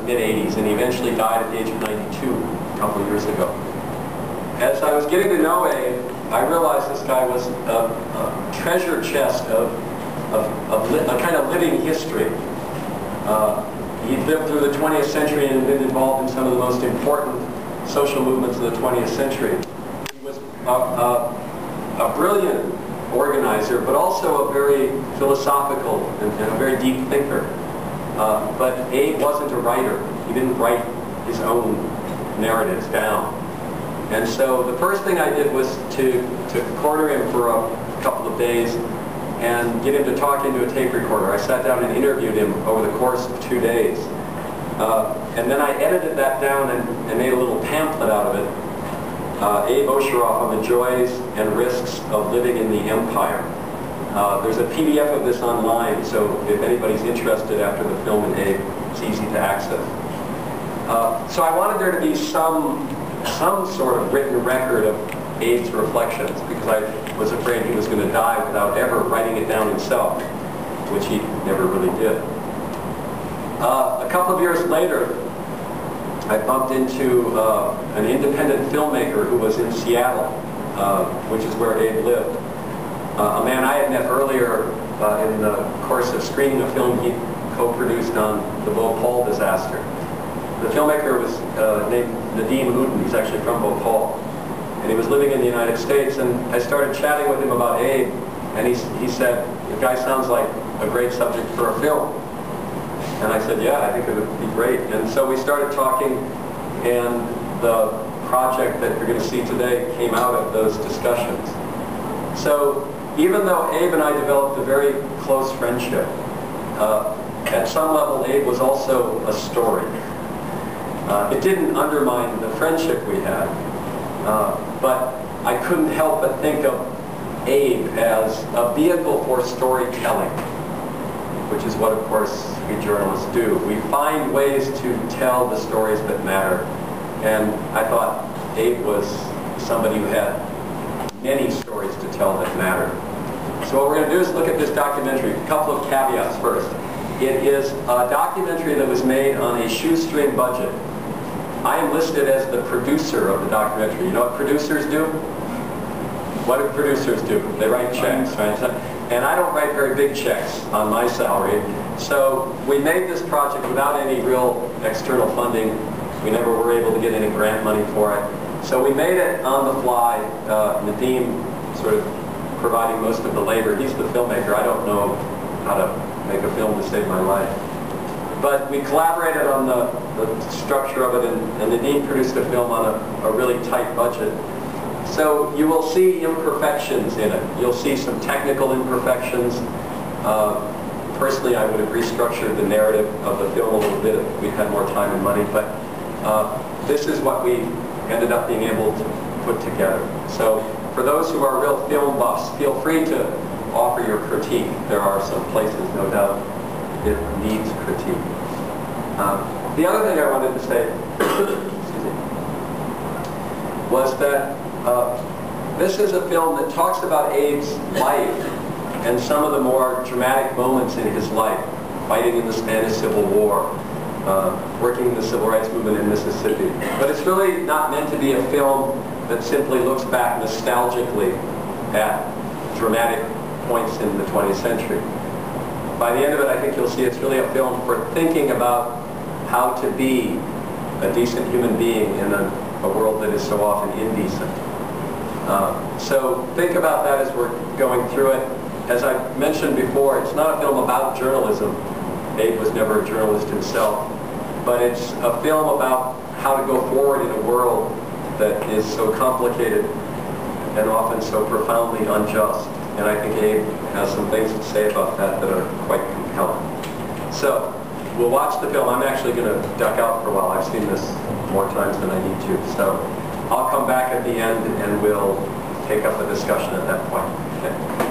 mid-80s, and he eventually died at the age of 92 a couple of years ago. As I was getting to know Abe, I realized this guy was a treasure chest of a kind of living history. He lived through the 20th century and been involved in some of the most important social movements of the 20th century. He was a brilliant organizer, but also a very philosophical and a very deep thinker. But Abe wasn't a writer. He didn't write his own narratives down. And so the first thing I did was to corner him for a couple of days and get him to talk into a tape recorder. I sat down and interviewed him over the course of 2 days. And then I edited that down and made a little pamphlet out of it. Abe Osheroff on the joys and risks of living in the empire. There's a PDF of this online, so if anybody's interested after the film and Abe, it's easy to access. So I wanted there to be some sort of written record of Abe's reflections, because I was afraid he was going to die without ever writing it down himself, which he never really did. A couple of years later, I bumped into an independent filmmaker who was in Seattle, which is where Abe lived. A man I had met earlier in the course of screening a film he co-produced on the Bhopal disaster. The filmmaker was named Nadim Uden. He's actually from Bhopal. And he was living in the United States, and I started chatting with him about Abe, and he said, "The guy sounds like a great subject for a film." And I said, "Yeah, I think it would be great." And so we started talking, and the project that you're going to see today came out of those discussions. So even though Abe and I developed a very close friendship, at some level Abe was also a story. It didn't undermine the friendship we had, but I couldn't help but think of Abe as a vehicle for storytelling, which is what, of course, we journalists do. We find ways to tell the stories that matter, and I thought Abe was somebody who had many stories to tell that matter. So what we're going to do is look at this documentary. A couple of caveats first. It is a documentary that was made on a shoestring budget. I am listed as the producer of the documentary. You know what producers do? What do producers do? They write checks, right? And I don't write very big checks on my salary. So we made this project without any real external funding. We never were able to get any grant money for it. So we made it on the fly. Nadim sort of providing most of the labor. He's the filmmaker. I don't know how to make a film to save my life. But we collaborated on the structure of it, and Nadim produced a film on a really tight budget. So you will see imperfections in it. You'll see some technical imperfections. Personally, I would have restructured the narrative of the film a little bit if we had more time and money, but this is what we ended up being able to put together. So for those who are real film buffs, feel free to offer your critique. There are some places, no doubt, it needs critique. The other thing I wanted to say was that this is a film that talks about Abe's life and some of the more dramatic moments in his life, fighting in the Spanish Civil War, working in the Civil Rights Movement in Mississippi. But it's really not meant to be a film that simply looks back nostalgically at dramatic points in the 20th century. By the end of it, I think you'll see it's really a film for thinking about how to be a decent human being in a world that is so often indecent. So think about that as we're going through it. As I mentioned before, it's not a film about journalism. Abe was never a journalist himself. But it's a film about how to go forward in a world that is so complicated and often so profoundly unjust. And I think Abe has some things to say about that that are quite compelling. So we'll watch the film. I'm actually going to duck out for a while. I've seen this more times than I need to. So I'll come back at the end and we'll take up the discussion at that point. Okay.